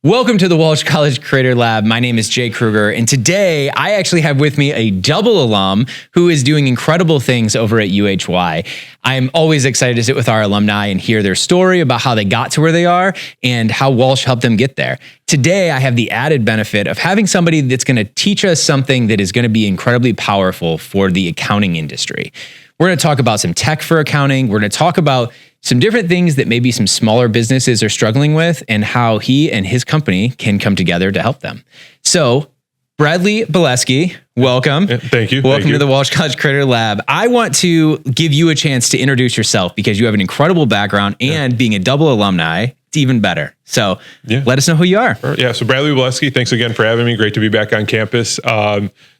Welcome to the Walsh College Creator Lab. My name is Jay Kruger, and today I actually have with me a double alum who is doing incredible things over at UHY. I'm always excited to sit with our alumni and hear their story about how they got to where they are and how Walsh helped them get there. Today, I have the added benefit of having somebody that's going to teach us something that is going to be incredibly powerful for the accounting industry. We're going to talk about some tech for accounting. We're going to talk about some different things that maybe some smaller businesses are struggling with and how he and his company can come together to help them. So, Bradley Belesky, welcome. Thank you. Welcome to the Walsh College Creator Lab. I want to give you a chance to introduce yourself because you have an incredible background and being a double alumni, it's even better. So let us know who you are. So Bradley Belesky, thanks again for having me. Great to be back on campus.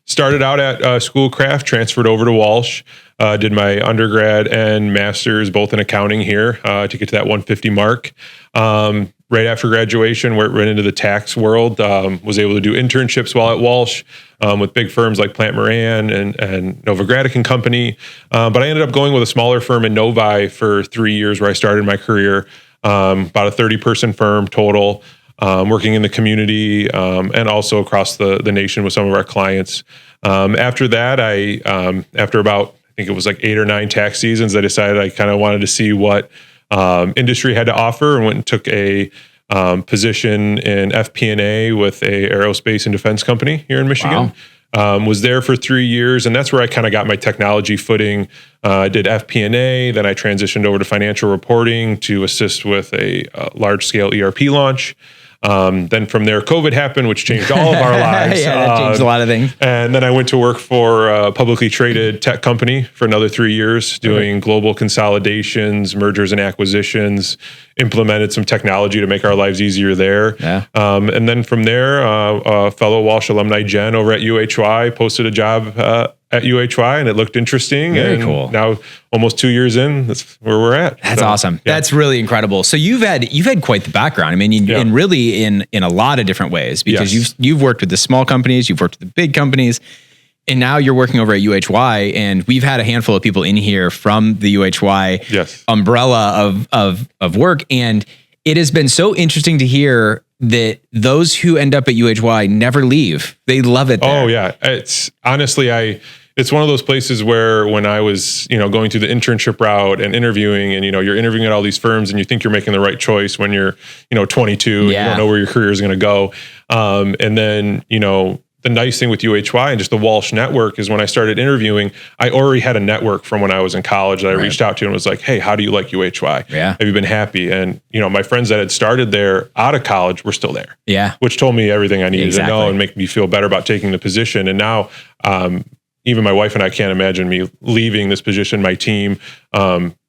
Started out at Schoolcraft, transferred over to Walsh, did my undergrad and master's both in accounting here to get to that 150 mark. Right after graduation, went into the tax world, was able to do internships while at Walsh with big firms like Plant Moran and Nova Gradic and Company. But I ended up going with a smaller firm in Novi for 3 years where I started my career, about a 30-person firm total. Working in the community and also across the nation with some of our clients. After that, after about, I think it was like 8 or 9 tax seasons, I decided I kind of wanted to see what industry had to offer and went and took a position in FP&A with a aerospace and defense company here in Michigan. Wow. Was there for 3 years, and that's where I kind of got my technology footing. Did FP&A, then I transitioned over to financial reporting to assist with a large-scale ERP launch. Then from there, COVID happened, which changed all of our lives. That changed a lot of things. And then I went to work for a publicly traded tech company for another 3 years, doing global consolidations, mergers and acquisitions, implemented some technology to make our lives easier there. Yeah. And then from there, a fellow Walsh alumni, Jen, over at UHY, posted a job at UHY, and it looked interesting. Very cool. Now, almost 2 years in, that's where we're at. That's awesome. Yeah. That's really incredible. So you've had quite the background. I mean, and really in a lot of different ways, because you've worked with the small companies, you've worked with the big companies, and now you're working over at UHY. And we've had a handful of people in here from the UHY umbrella of work, and it has been so interesting to hear that those who end up at UHY never leave. They love it there. Oh yeah, it's honestly it's one of those places where when I was, going through the internship route and interviewing and, you're interviewing at all these firms and you think you're making the right choice when you're, 22 and you don't know where your career is going to go. And then, the nice thing with UHY and just the Walsh network is when I started interviewing, I already had a network from when I was in college that I reached out to and was like, hey, how do you like UHY? Yeah. Have you been happy? And, my friends that had started there out of college were still there. Yeah. Which told me everything I needed to know and make me feel better about taking the position. And now, even my wife and I can't imagine me leaving this position, my team,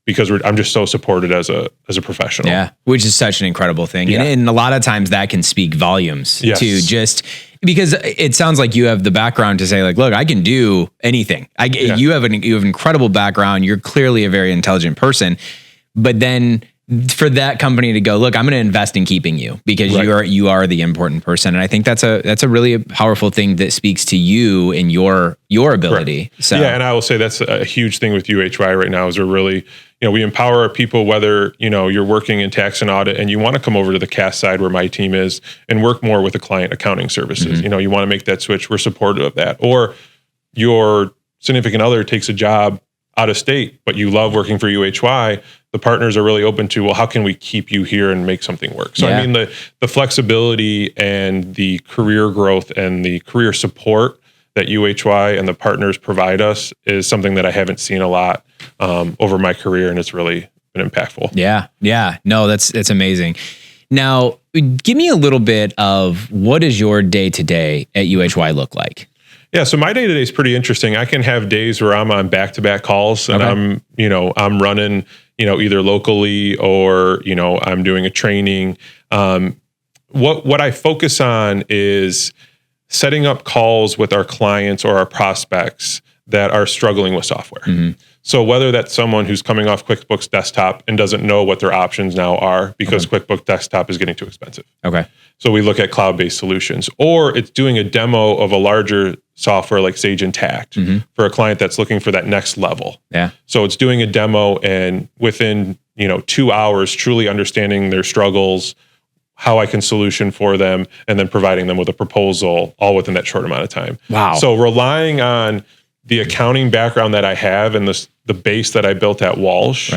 because I'm just so supported as a professional. Yeah, which is such an incredible thing. Yeah. And a lot of times that can speak volumes to just because it sounds like you have the background to say like, look, I can do anything. You have an incredible background. You're clearly a very intelligent person, but then for that company to go, look, I'm going to invest in keeping you because you are the important person. And I think that's a really powerful thing that speaks to you and your ability. Correct. So and I will say that's a huge thing with UHY right now is we're really, we empower our people, whether, you're working in tax and audit and you want to come over to the CAS side where my team is and work more with the client accounting services. Mm-hmm. You want to make that switch. We're supportive of that. Or your significant other takes a job out of state, but you love working for UHY. The partners are really open to, well, how can we keep you here and make something work? So I mean, the flexibility and the career growth and the career support that UHY and the partners provide us is something that I haven't seen a lot over my career, and it's really been impactful. Yeah. No, it's amazing. Now, give me a little bit of what does your day-to-day at UHY look like? Yeah, so my day-to-day is pretty interesting. I can have days where I'm on back-to-back calls and I'm running, either locally or, I'm doing a training. What I focus on is setting up calls with our clients or our prospects that are struggling with software. Mm-hmm. So whether that's someone who's coming off QuickBooks Desktop and doesn't know what their options now are because QuickBooks Desktop is getting too expensive. Okay. So we look at cloud-based solutions, or it's doing a demo of a larger software like Sage Intacct for a client that's looking for that next level. Yeah. So it's doing a demo and within, 2 hours, truly understanding their struggles, how I can solution for them, and then providing them with a proposal all within that short amount of time. Wow. So relying on the accounting background that I have and the base that I built at Walsh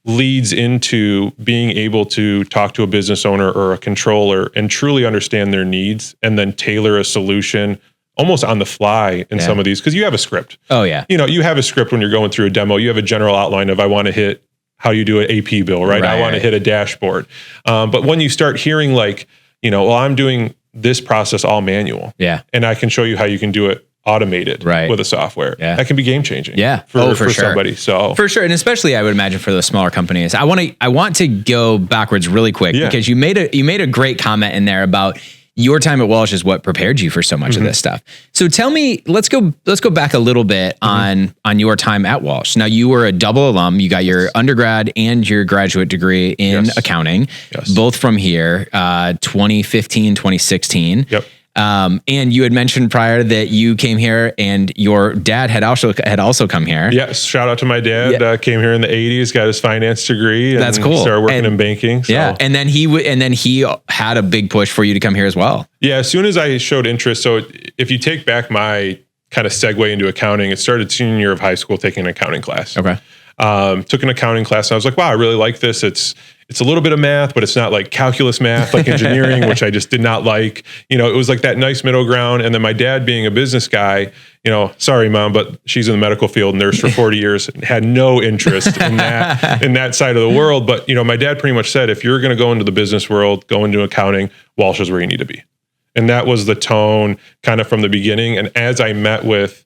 leads into being able to talk to a business owner or a controller and truly understand their needs and then tailor a solution almost on the fly in some of these, because you have a script. Oh yeah. You have a script when you're going through a demo. You have a general outline of I want to hit how you do an AP bill, right? I want to hit a dashboard. But when you start hearing like, well, I'm doing this process all manual. Yeah. And I can show you how you can do it automated with a software. Yeah. That can be game changing. Yeah. For sure. Somebody. So for sure. And especially I would imagine for the smaller companies. I want to go backwards really quick because you made a great comment in there about your time at Walsh is what prepared you for so much of this stuff. So tell me, let's go back a little bit on your time at Walsh. Now you were a double alum. You got your undergrad and your graduate degree in accounting, both from here, 2015, 2016. Yep. And you had mentioned prior that you came here and your dad had also come here. Yes. Shout out to my dad. Came here in the 80s, got his finance degree. And that's cool. Started working in banking. So. Yeah. And then he had a big push for you to come here as well. Yeah. As soon as I showed interest. So if you take back my kind of segue into accounting, it started senior year of high school, taking an accounting class. Okay. Took an accounting class and I was like, wow, I really like this. It's a little bit of math, but it's not like calculus math, like engineering, which I just did not like. It was like that nice middle ground. And then my dad being a business guy, sorry, Mom, but she's in the medical field, nurse for 40 years, and had no interest in that side of the world. But, my dad pretty much said, if you're going to go into the business world, go into accounting, Walsh is where you need to be. And that was the tone kind of from the beginning. And as I met with,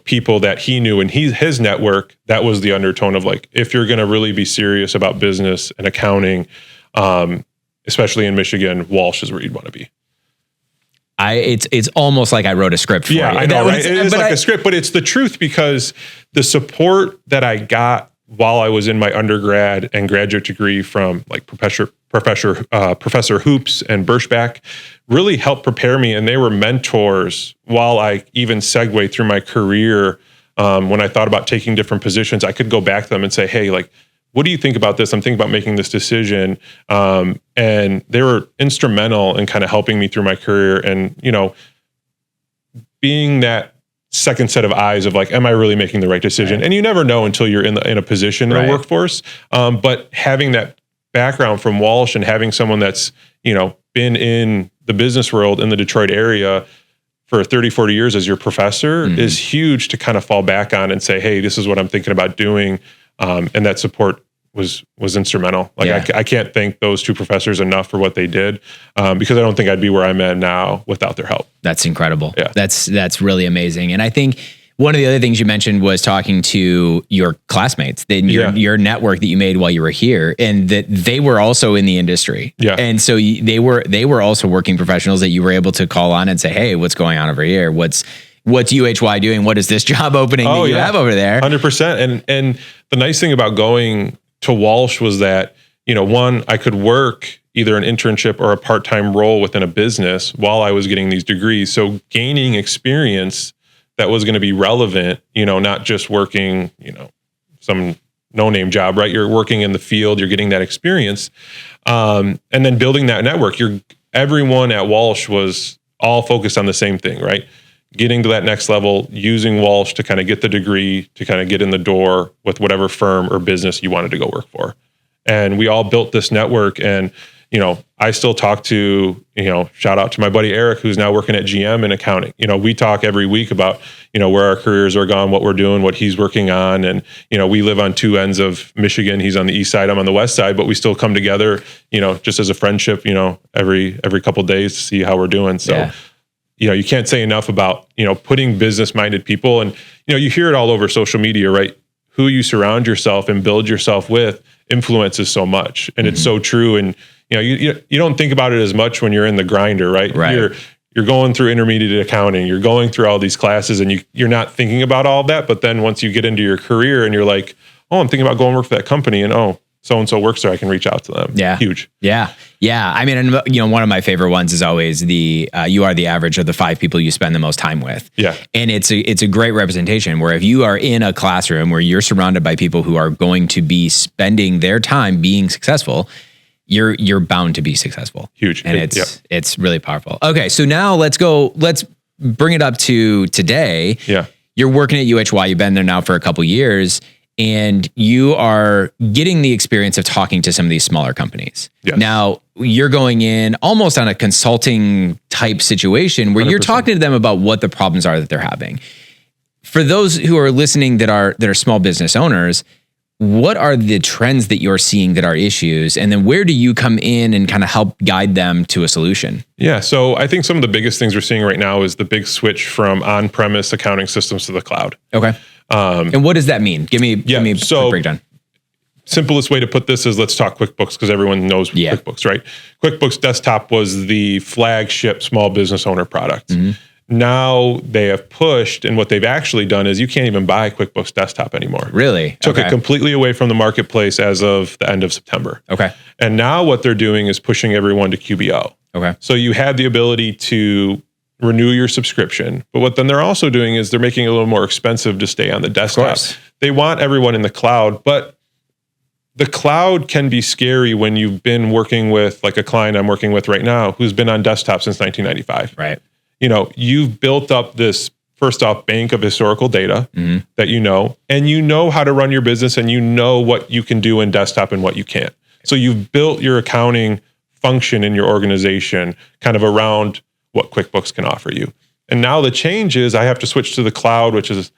people that he knew in his network, that was the undertone of like, if you're going to really be serious about business and accounting, especially in Michigan, Walsh is where you'd want to be. It's almost like I wrote a script for you. I know, right? It is like a script, but it's the truth because the support that I got while I was in my undergrad and graduate degree from like Professor Hoops and Birchback really helped prepare me. And they were mentors while I even segued through my career. When I thought about taking different positions, I could go back to them and say, hey, like, what do you think about this? I'm thinking about making this decision. And they were instrumental in kind of helping me through my career and, being that second set of eyes of like, am I really making the right decision? Right. And you never know until you're in a position in the workforce. But having that background from Walsh and having someone that's, been in the business world in the Detroit area for 30, 40 years as your professor is huge to kind of fall back on and say, hey, this is what I'm thinking about doing. And that support was instrumental. Like I can't thank those two professors enough for what they did, because I don't think I'd be where I'm at now without their help. That's incredible. Yeah. That's really amazing. And I think one of the other things you mentioned was talking to your classmates, your network that you made while you were here, and that they were also in the industry. Yeah. And so they were also working professionals that you were able to call on and say, hey, what's going on over here? What's UHY doing? What is this job opening that you have over there? 100%. And the nice thing about going to Walsh was that, one, I could work either an internship or a part-time role within a business while I was getting these degrees. So gaining experience that was going to be relevant, not just working, some no-name job, right? You're working in the field, you're getting that experience. And then building that network. Everyone at Walsh was all focused on the same thing, right? Getting to that next level, using Walsh to kind of get the degree, to kind of get in the door with whatever firm or business you wanted to go work for. And we all built this network. And, I still talk to, shout out to my buddy Eric, who's now working at GM in accounting. We talk every week about, where our careers are going, what we're doing, what he's working on. And, we live on two ends of Michigan. He's on the east side, I'm on the west side, but we still come together, just as a friendship, every couple of days to see how we're doing. So, you can't say enough about, putting business-minded people. And, you hear it all over social media, right? Who you surround yourself and build yourself with influences so much. And it's so true. And, you don't think about it as much when you're in the grinder, right? You're going through intermediate accounting, you're going through all these classes and you're not thinking about all of that. But then once you get into your career and you're like, oh, I'm thinking about going work for that company and so-and-so works there, I can reach out to them. Yeah. Huge. Yeah. Yeah. I mean, one of my favorite ones is always you are the average of the 5 people you spend the most time with. Yeah. And it's a great representation where if you are in a classroom where you're surrounded by people who are going to be spending their time being successful, you're bound to be successful. Huge. And it's really powerful. Okay, so now let's bring it up to today. Yeah. You're working at UHY, you've been there now for a couple years, and you are getting the experience of talking to some of these smaller companies. Yes. Now, you're going in almost on a consulting type situation where 100%. You're talking to them about what the problems are that they're having. For those who are listening that are small business owners, what are the trends that you're seeing that are issues? And then where do you come in and kind of help guide them to a solution? Yeah. So I think some of the biggest things we're seeing right now is the big switch from on-premise accounting systems to the cloud. Okay. And what does that mean? Give me a quick breakdown. Simplest way to put this is let's talk QuickBooks because everyone knows QuickBooks, right? QuickBooks Desktop was the flagship small business owner product. Mm-hmm. Now they have pushed, and what they've actually done is you can't even buy QuickBooks Desktop anymore. Really? Took it completely away from the marketplace as of the end of September. Okay. And now what they're doing is pushing everyone to QBO. Okay. So you have the ability to renew your subscription, but what then they're also doing is they're making it a little more expensive to stay on the desktop. They want everyone in the cloud, but the cloud can be scary when you've been working with, like a client I'm working with right now, who's been on desktop since 1995. Right. You've built up this, first off, bank of historical data that and you know how to run your business and you know what you can do in desktop and what you can't. So you've built your accounting function in your organization kind of around what QuickBooks can offer you. And now the change is I have to switch to the cloud, which is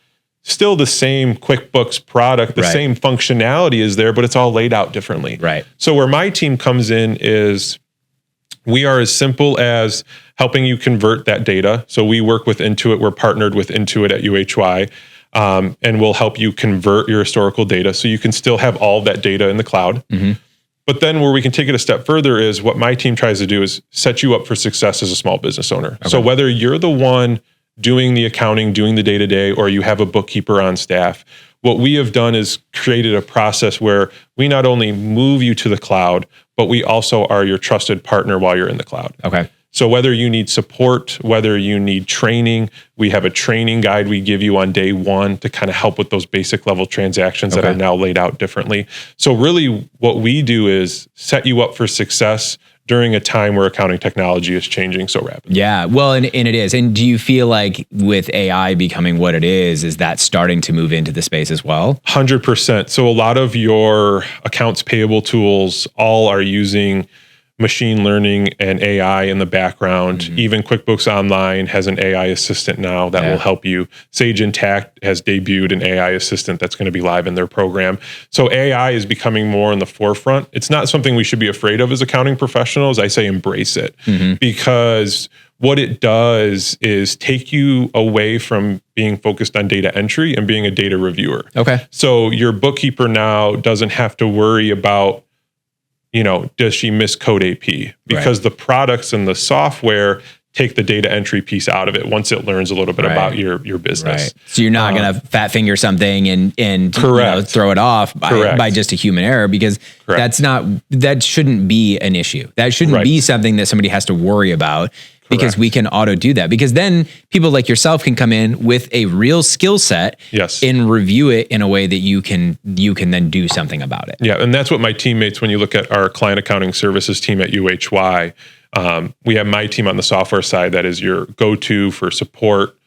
still the same QuickBooks product, the same functionality is there, but it's all laid out differently. Right. So where my team comes in is we are as simple as helping you convert that data. So we work with Intuit. We're partnered with Intuit at UHY, and we'll help you convert your historical data so you can still have all of that data in the cloud. Mm-hmm. But then where we can take it a step further is what my team tries to do is set you up for success as a small business owner. Okay. So whether you're the one doing the accounting, doing the day-to-day, or you have a bookkeeper on staff, what we have done is created a process where we not only move you to the cloud, but we also are your trusted partner while you're in the cloud. Okay. So whether you need support, whether you need training, we have a training guide we give you on day one to kind of help with those basic level transactions that are now laid out differently. So really what we do is set you up for success during a time where accounting technology is changing so rapidly. Yeah, well, and it is. And do you feel like with AI becoming what it is that starting to move into the space as well? 100%. So a lot of your accounts payable tools all are using machine learning and AI in the background. Mm-hmm. Even QuickBooks Online has an AI assistant now that will help you. Sage Intacct has debuted an AI assistant that's going to be live in their program. So AI is becoming more in the forefront. It's not something we should be afraid of as accounting professionals. I say embrace it because what it does is take you away from being focused on data entry and being a data reviewer. Okay. So your bookkeeper now doesn't have to worry about does she miscode AP? Because the products and the software take the data entry piece out of it once it learns a little bit about your business. Right. So you're not going to fat finger something and throw it off by just a human error because that shouldn't be an issue. That shouldn't be something that somebody has to worry about. Because we can auto do that. Because then people like yourself can come in with a real skill set and review it in a way that you can then do something about it. Yeah, and that's what my teammates, when you look at our client accounting services team at UHY, we have my team on the software side that is your go-to for support,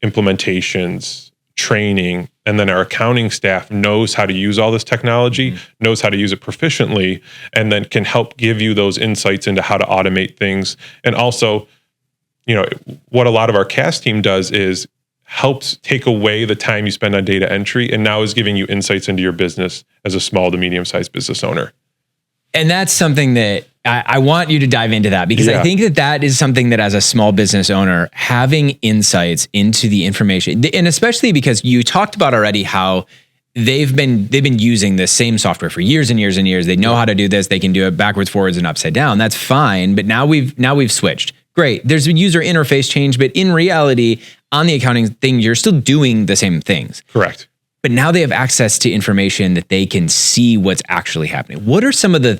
implementations, training, and then our accounting staff knows how to use all this technology, knows how to use it proficiently, and then can help give you those insights into how to automate things. And also, what a lot of our CAS team does is helps take away the time you spend on data entry and now is giving you insights into your business as a small to medium-sized business owner. And that's something that I want you to dive into that because I think that is something that as a small business owner, having insights into the information, and especially because you talked about already how they've been using this same software for years and years and years. They know how to do this. They can do it backwards, forwards, and upside down. That's fine. But now we've switched. Great. There's a user interface change, but in reality, on the accounting thing, you're still doing the same things. Correct. But now they have access to information that they can see what's actually happening. What are some of the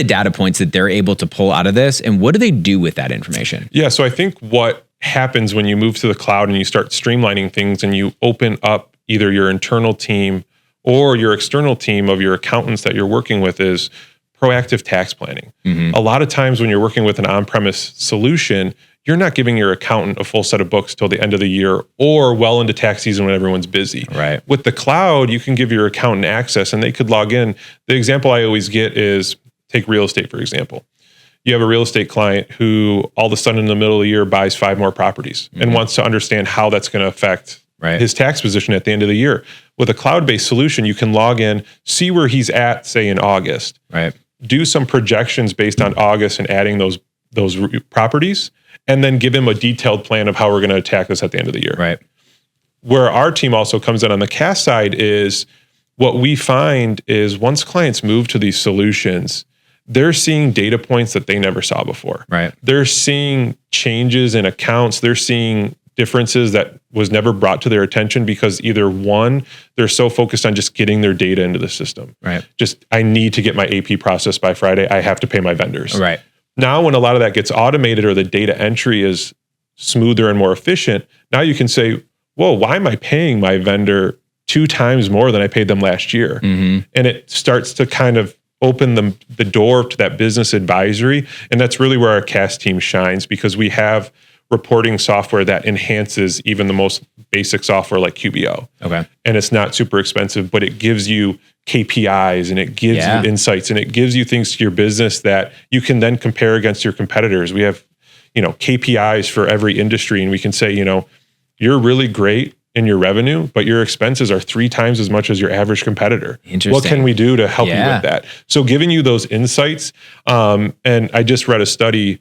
data points that they're able to pull out of this, and what do they do with that information? Yeah, so I think what happens when you move to the cloud and you start streamlining things and you open up either your internal team or your external team of your accountants that you're working with is proactive tax planning. Mm-hmm. A lot of times when you're working with an on-premise solution, you're not giving your accountant a full set of books till the end of the year or well into tax season when everyone's busy. Right. With the cloud, you can give your accountant access and they could log in. The example I always get is, take real estate, for example. You have a real estate client who all of a sudden in the middle of the year buys 5 more properties and wants to understand how that's going to affect his tax position at the end of the year. With a cloud-based solution, you can log in, see where he's at, say in August, do some projections based on August and adding those properties, and then give him a detailed plan of how we're going to attack this at the end of the year. Right. Where our team also comes in on the CAS side is, what we find is once clients move to these solutions, they're seeing data points that they never saw before. Right. They're seeing changes in accounts. They're seeing differences that was never brought to their attention because either one, they're so focused on just getting their data into the system. Right. Just, I need to get my AP processed by Friday. I have to pay my vendors. Right. Now, when a lot of that gets automated or the data entry is smoother and more efficient, now you can say, whoa, why am I paying my vendor 2 times more than I paid them last year? Mm-hmm. And it starts to kind of open the door to that business advisory. And that's really where our CAS team shines, because we have reporting software that enhances even the most basic software like QBO. Okay. And it's not super expensive, but it gives you KPIs and it gives you insights and it gives you things to your business that you can then compare against your competitors. We have, KPIs for every industry, and we can say, you're really great in your revenue, but your expenses are 3 times as much as your average competitor. Interesting. What can we do to help you with that? So giving you those insights, and I just read a study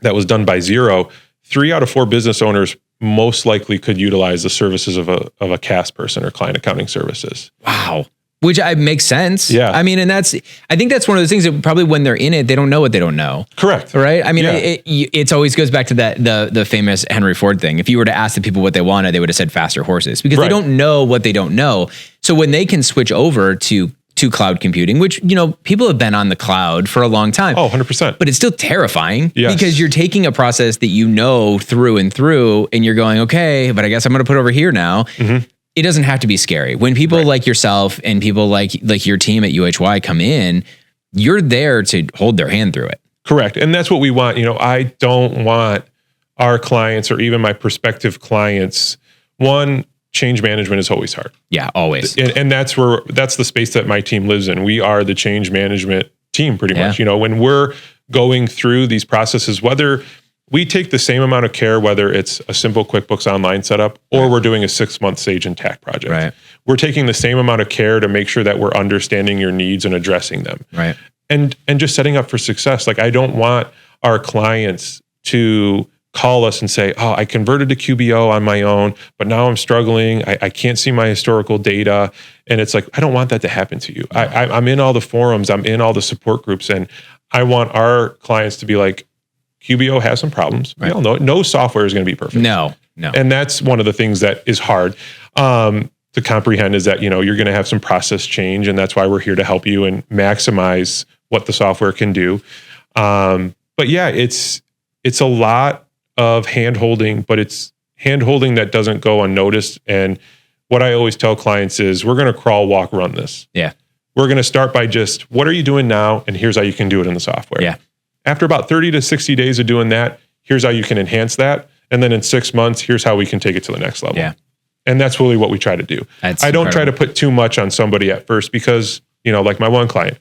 that was done by Xero. 3 out of 4 business owners most likely could utilize the services of a CAS person or client accounting services. Wow. Which makes sense. Yeah. I mean, and I think that's one of those things that probably when they're in it, they don't know what they don't know. Correct. Right. I mean, it's always goes back to the famous Henry Ford thing. If you were to ask the people what they wanted, they would have said faster horses, because they don't know what they don't know. So when they can switch over to cloud computing, which, people have been on the cloud for a long time. Oh, 100%. But it's still terrifying because you're taking a process that through and through, and you're going, okay, but I guess I'm going to put it over here now. Mm-hmm. It doesn't have to be scary. When people like yourself and people like your team at UHY come in, you're there to hold their hand through it. Correct. And that's what we want. I don't want our clients or even my prospective clients, change management is always hard. Yeah, always. And that's the space that my team lives in. We are the change management team pretty much. When we're going through these processes, whether we take the same amount of care, whether it's a simple QuickBooks Online setup or we're doing a 6-month Sage Intacct project. Right. We're taking the same amount of care to make sure that we're understanding your needs and addressing them. Right. And just setting up for success. Like, I don't want our clients to call us and say, oh, I converted to QBO on my own, but now I'm struggling. I can't see my historical data. And it's like, I don't want that to happen to you. I'm in all the forums. I'm in all the support groups. And I want our clients to be like, QBO has some problems. We all know it. No software is going to be perfect. No. And that's one of the things that is hard to comprehend, is that, you're going to have some process change. And that's why we're here to help you and maximize what the software can do. But yeah, it's a lot of hand-holding, but it's hand-holding that doesn't go unnoticed. And what I always tell clients is, we're going to crawl, walk, run this. Yeah. We're going to start by just, what are you doing now? And here's how you can do it in the software. Yeah. After about 30 to 60 days of doing that, here's how you can enhance that. And then in 6 months, here's how we can take it to the next level. Yeah. And that's really what we try to do. I don't try to put too much on somebody at first, because, like my one client,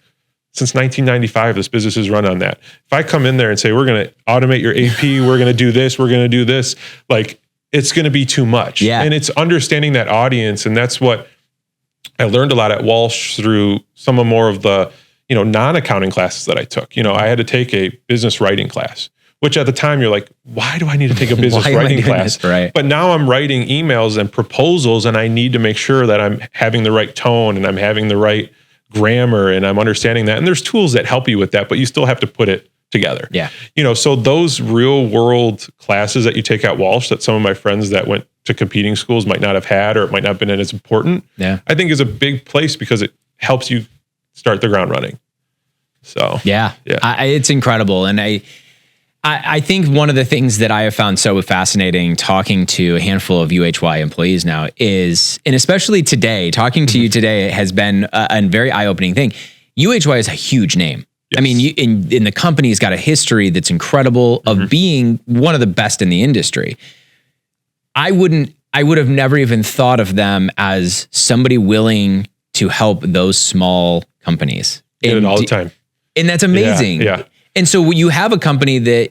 since 1995, this business is run on that. If I come in there and say, we're going to automate your AP, we're going to do this, we're going to do this, like, it's going to be too much. Yeah. And it's understanding that audience. And that's what I learned a lot at Walsh through some of more of the, non-accounting classes that I took. I had to take a business writing class, which at the time you're like, why do I need to take a business writing class? Right. But now I'm writing emails and proposals, and I need to make sure that I'm having the right tone and I'm having the right grammar and I'm understanding that. And there's tools that help you with that, but you still have to put it together. Yeah. So those real world classes that you take at Walsh that some of my friends that went to competing schools might not have had, or it might not have been as important, I think is a big place, because it helps you start the ground running. So it's incredible. And I think one of the things that I have found so fascinating talking to a handful of UHY employees now is, and especially today, talking to you today has been a very eye-opening thing, UHY is a huge name. Yes. I mean, in the company's got a history that's incredible of being one of the best in the industry. I would have never even thought of them as somebody willing to help those small companies. Get it all the time. And that's amazing. Yeah. And so you have a company that,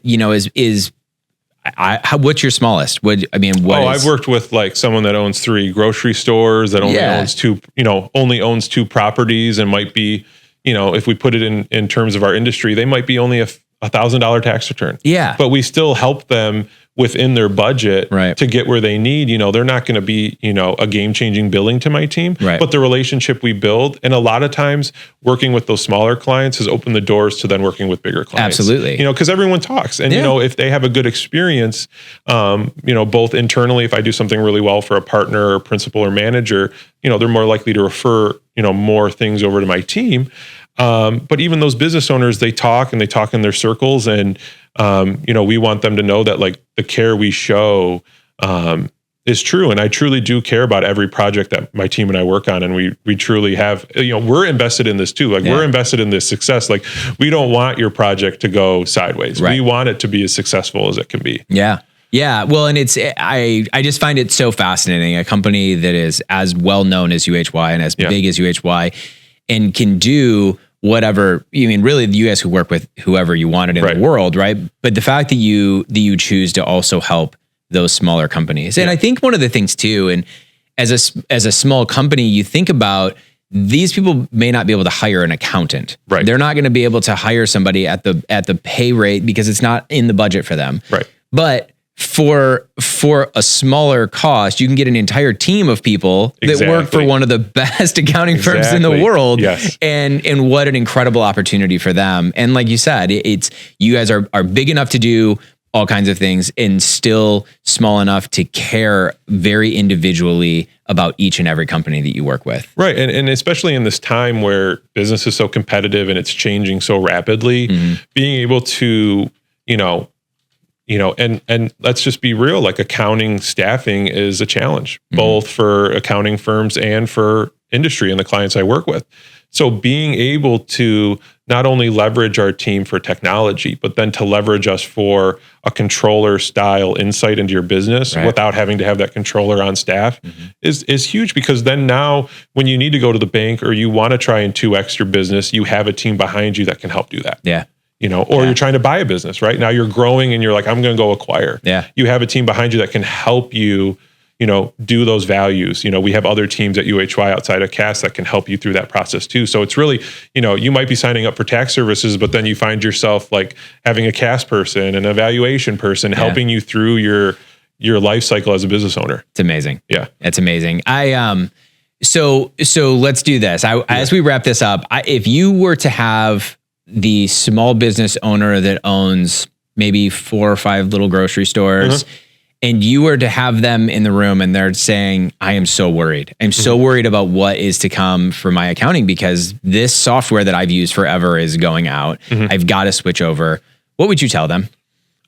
what's your smallest? I've worked with like someone that owns 3 grocery stores, that only owns 2 properties, and might be, if we put it in terms of our industry, they might be only a $1,000 tax return. Yeah. But we still help them within their budget to get where they need. They're not going to be, a game-changing billing to my team, but the relationship we build, and a lot of times working with those smaller clients has opened the doors to then working with bigger clients. Absolutely. Because everyone talks, and if they have a good experience, both internally, if I do something really well for a partner or principal or manager, they're more likely to refer, more things over to my team. But even those business owners, they talk in their circles, and we want them to know that like the care we show is true. And I truly do care about every project that my team and I work on. And we truly have, we're invested in this too. Like we're invested in this success. Like we don't want your project to go sideways. We want it to be as successful as it can be. Yeah. Yeah. Well, and I just find it so fascinating. A company that is as well known as UHY and as big as UHY and can do whatever, really you guys could work with whoever you wanted in the world, right? But the fact that you choose to also help those smaller companies. And I think one of the things too, and as a small company, you think about these people may not be able to hire an accountant. Right. They're not going to be able to hire somebody at the pay rate because it's not in the budget for them. Right. But for a smaller cost, you can get an entire team of people that work for one of the best accounting firms in the world. Yes. And what an incredible opportunity for them. And like you said, it's you guys are big enough to do all kinds of things and still small enough to care very individually about each and every company that you work with. Right. And especially in this time where business is so competitive and it's changing so rapidly, being able to, and let's just be real, like accounting staffing is a challenge, both for accounting firms and for industry and the clients I work with. So being able to not only leverage our team for technology, but then to leverage us for a controller style insight into your business without having to have that controller on staff is huge, because then now when you need to go to the bank or you want to try and 2x your business, you have a team behind you that can help do that. Yeah. You're trying to buy a business, right? Now you're growing and you're like, I'm going to go acquire. Yeah. You have a team behind you that can help you, do those values. We have other teams at UHY outside of CAS that can help you through that process too. So it's really, you might be signing up for tax services, but then you find yourself like having a CAS person, an evaluation person helping you through your life cycle as a business owner. It's amazing. Yeah. It's amazing. So let's do this. As we wrap this up, if you were to have the small business owner that owns maybe 4 or 5 little grocery stores, and you were to have them in the room and they're saying, I am so worried. I'm so worried about what is to come for my accounting because this software that I've used forever is going out. I've got to switch over. What would you tell them?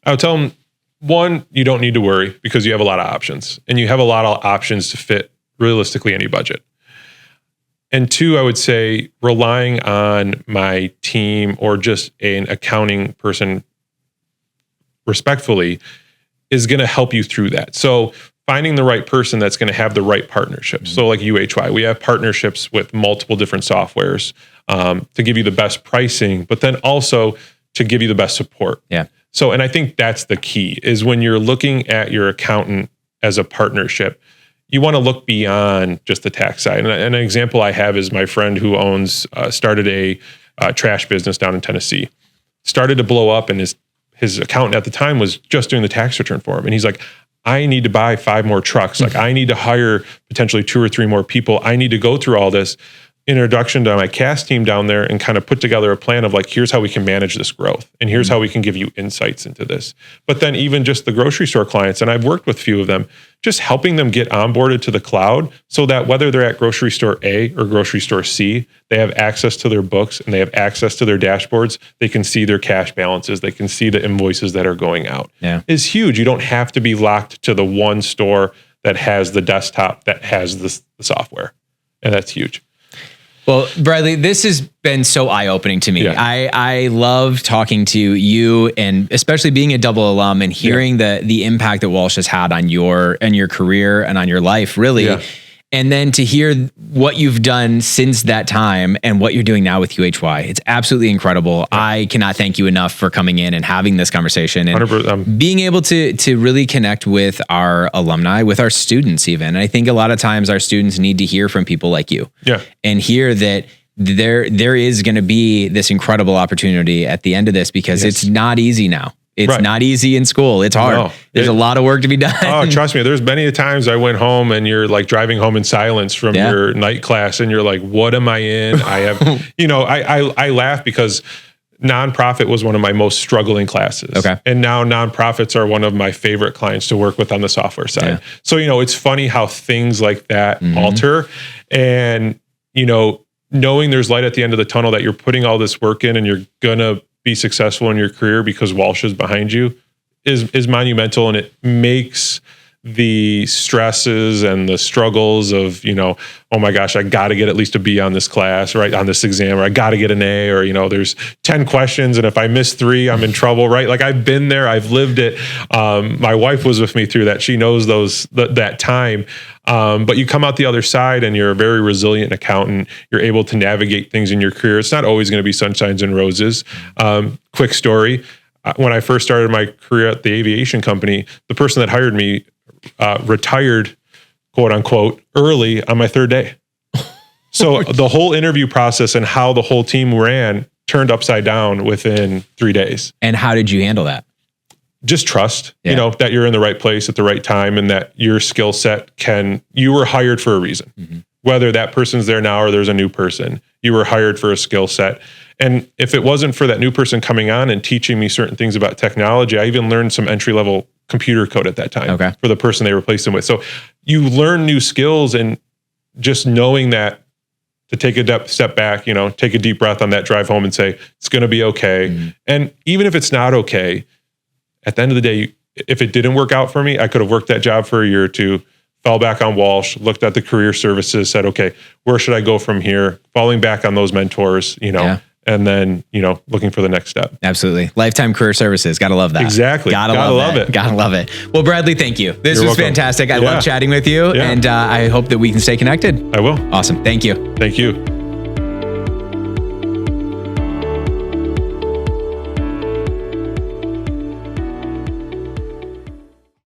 I would tell them, 1, you don't need to worry because you have a lot of options, and you have a lot of options to fit realistically any budget. And 2, I would say relying on my team or just an accounting person respectfully is going to help you through that. So finding the right person that's going to have the right partnerships. So like UHY, we have partnerships with multiple different softwares to give you the best pricing, but then also to give you the best support. Yeah. So, and I think that's the key, is when you're looking at your accountant as a partnership, you want to look beyond just the tax side. And an example I have is my friend who started a trash business down in Tennessee, started to blow up, and his accountant at the time was just doing the tax return for him. And he's like, I need to buy 5 more trucks. Like I need to hire potentially 2 or 3 more people. I need to go through all this. Introduction to my CAS team down there and kind of put together a plan of like, here's how we can manage this growth. And here's how we can give you insights into this. But then even just the grocery store clients, and I've worked with a few of them, just helping them get onboarded to the cloud so that whether they're at grocery store A or grocery store C, they have access to their books and they have access to their dashboards. They can see their cash balances. They can see the invoices that are going out. Yeah. It's huge. You don't have to be locked to the one store that has the desktop that has the software. And that's huge. Well, Bradley, this has been so eye-opening to me. Yeah. I love talking to you, and especially being a double alum and hearing the impact that Walsh has had on your career and on your life, really. Yeah. And then to hear what you've done since that time and what you're doing now with UHY, it's absolutely incredible. Yeah. I cannot thank you enough for coming in and having this conversation and being able to really connect with our alumni, with our students even. And I think a lot of times our students need to hear from people like you. Yeah. And hear that there is going to be this incredible opportunity at the end of this, because it's not easy now. It's not easy in school. It's hard. No, There's a lot of work to be done. Oh, trust me. There's many times I went home and you're like driving home in silence from your night class and you're like, what am I in? I have, I laugh because nonprofit was one of my most struggling classes. Okay. And now nonprofits are one of my favorite clients to work with on the software side. Yeah. So, it's funny how things like that alter, and, knowing there's light at the end of the tunnel, that you're putting all this work in and you're going to be successful in your career because Walsh is behind you is monumental. And it makes the stresses and the struggles of, oh my gosh, I got to get at least a B on this class, right? On this exam, or I got to get an A, or, there's 10 questions. And if I miss 3, I'm in trouble, right? Like I've been there, I've lived it. My wife was with me through that. She knows that time. But you come out the other side and you're a very resilient accountant. You're able to navigate things in your career. It's not always going to be sunshines and roses. Quick story. When I first started my career at the aviation company, the person that hired me retired, quote unquote, early on my 3rd day. So the whole interview process and how the whole team ran turned upside down within 3 days. And how did you handle that? Just trust, that you're in the right place at the right time, and that your skill set you were hired for a reason. Mm-hmm. Whether that person's there now or there's a new person, you were hired for a skill set. And if it wasn't for that new person coming on and teaching me certain things about technology, I even learned some entry-level computer code at that time for the person they replaced him with. So you learn new skills, and just knowing that to take a step back, take a deep breath on that drive home and say, it's going to be okay. Mm-hmm. And even if it's not okay, at the end of the day, if it didn't work out for me, I could have worked that job for a year or two, fell back on Walsh, looked at the career services, said, okay, where should I go from here? Falling back on those mentors, and then, looking for the next step. Absolutely. Lifetime career services. Gotta love that. Exactly. Gotta love it. Gotta love it. Well, Bradley, thank you. This was fantastic. I love chatting with you, and I hope that we can stay connected. I will. Awesome. Thank you. Thank you.